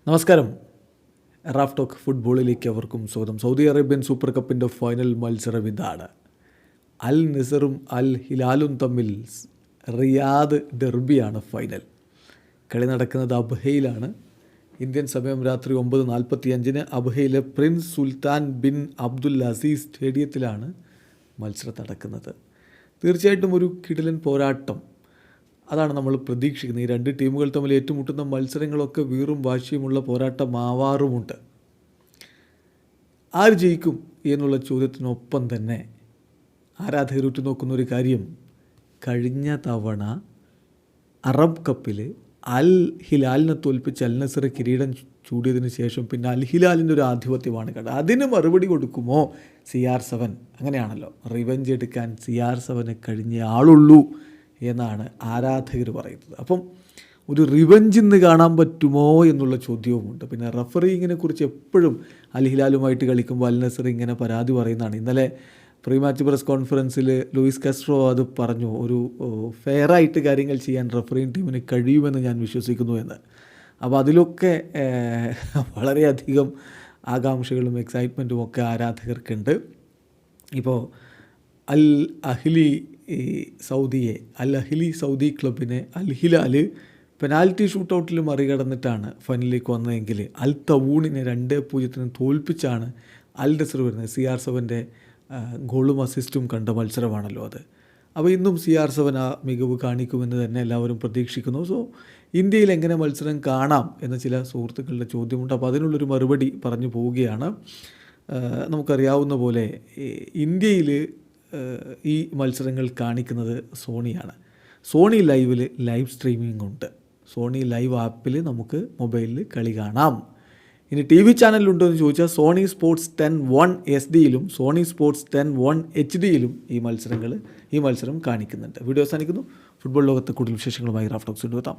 നമസ്കാരം. Raf talk ഫുട്ബോളിലേക്ക് അവർക്കും സ്വാഗതം. സൗദി അറേബ്യൻ സൂപ്പർ കപ്പിൻ്റെ ഫൈനൽ മത്സരം ഇതാണ്. അൽ നസറും അൽ ഹിലാലും തമ്മിൽ റിയാദ് ഡെർബിയാണ് ഫൈനൽ. കളി നടക്കുന്നത് അബ്ഹയിലാണ്. ഇന്ത്യൻ സമയം രാത്രി 9:45 അബ്ഹയിലെ prince Sultan bin Abdul Aziz സ്റ്റേഡിയത്തിലാണ് മത്സരം നടക്കുന്നത്. തീർച്ചയായിട്ടും ഒരു കിടിലൻ പോരാട്ടം അതാണ് നമ്മൾ പ്രതീക്ഷിക്കുന്നത്. ഈ രണ്ട് ടീമുകൾ തമ്മിൽ ഏറ്റുമുട്ടുന്ന മത്സരങ്ങളൊക്കെ വീറും വാശിയുമുള്ള പോരാട്ടമാവാറുമുണ്ട്. ആര് ജയിക്കും എന്നുള്ള ചോദ്യത്തിനൊപ്പം തന്നെ ആരാധകർ ഉറ്റുനോക്കുന്ന ഒരു കാര്യം, കഴിഞ്ഞ തവണ അറബ് കപ്പിൽ അൽ ഹിലാലിനെ തോൽപ്പിച്ച് അൽ നസർ കിരീടം ചൂടിയതിന് ശേഷം പിന്നെ അൽ ഹിലാലിൻ്റെ ഒരു ആധിപത്യമാണ് കണ്ടത്. അതിന് മറുപടി കൊടുക്കുമോ CR7? അങ്ങനെയാണല്ലോ, റിവെഞ്ച് എടുക്കാൻ CR7 കഴിഞ്ഞ ആളുള്ളൂ എന്നാണ് ആരാധകർ പറയുന്നത്. അപ്പം ഒരു റിവെഞ്ച് ഇന്ന് കാണാൻ പറ്റുമോ എന്നുള്ള ചോദ്യവുമുണ്ട്. പിന്നെ റഫറിങ്ങിനെ കുറിച്ച് എപ്പോഴും അൽ ഹിലാലുമായിട്ട് കളിക്കുമ്പോൾ അൽ നസർ ഇങ്ങനെ പരാതി പറയുന്നതാണ്. ഇന്നലെ പ്രീ മാച്ച് പ്രസ് കോൺഫറൻസിൽ ലൂയിസ് കാസ്ട്രോ അത് പറഞ്ഞു, ഒരു ഫെയറായിട്ട് കാര്യങ്ങൾ ചെയ്യാൻ റഫറിങ് ടീമിന് കഴിയുമെന്ന് ഞാൻ വിശ്വസിക്കുന്നു എന്ന്. അപ്പോൾ അതിലൊക്കെ വളരെയധികം ആകാംക്ഷകളും എക്സൈറ്റ്മെൻറ്റും ഒക്കെ ആരാധകർക്കുണ്ട്. ഇപ്പോൾ അൽ അഹ്ലി സൗദി ക്ലബിനെ അൽ ഹിലാൽ പെനാൽറ്റി ഷൂട്ടൗട്ടിൽ മറികടന്നിട്ടാണ് ഫൈനലിലേക്ക് വന്നതെങ്കിൽ അൽ തവൂണിനെ 2-0 തോൽപ്പിച്ചാണ് അൽ നസർ വരുന്നത്. CR7 ഗോളും അസിസ്റ്റും കണ്ട മത്സരമാണല്ലോ അത്. അപ്പോൾ ഇന്നും CR7 ആ മികവ് കാണിക്കുമെന്ന് തന്നെ എല്ലാവരും പ്രതീക്ഷിക്കുന്നു. സോ ഇന്ത്യയിൽ എങ്ങനെ മത്സരം കാണാം എന്ന ചില സുഹൃത്തുക്കളുടെ ചോദ്യമുണ്ട്. അപ്പോൾ അതിനുള്ളൊരു മറുപടി പറഞ്ഞു പോവുകയാണ്. നമുക്കറിയാവുന്ന പോലെ ഇന്ത്യയിൽ ഈ മത്സരങ്ങൾ കാണിക്കുന്നത് സോണിയാണ്. സോണി ലൈവിൽ ലൈവ് സ്ട്രീമിംഗ് ഉണ്ട്. സോണി ലൈവ് ആപ്പിൽ നമുക്ക് മൊബൈലിൽ കളി കാണാം. ഇനി TV ചാനലിലുണ്ടോ എന്ന് ചോദിച്ചാൽ സോണി സ്പോർട്സ് 10 1 SD-യിലും സോണി സ്പോർട്സ് 10 1 HD-യിലും ഈ മത്സരം കാണിക്കുന്നുണ്ട്. വീഡിയോ അവസാനിക്കുന്നു. ഫുട്ബോൾ ലോകത്തെ കൂടുതൽ വിശേഷങ്ങളുമായി റാഫ് ടോക്സ് കൊണ്ടുവെത്താം.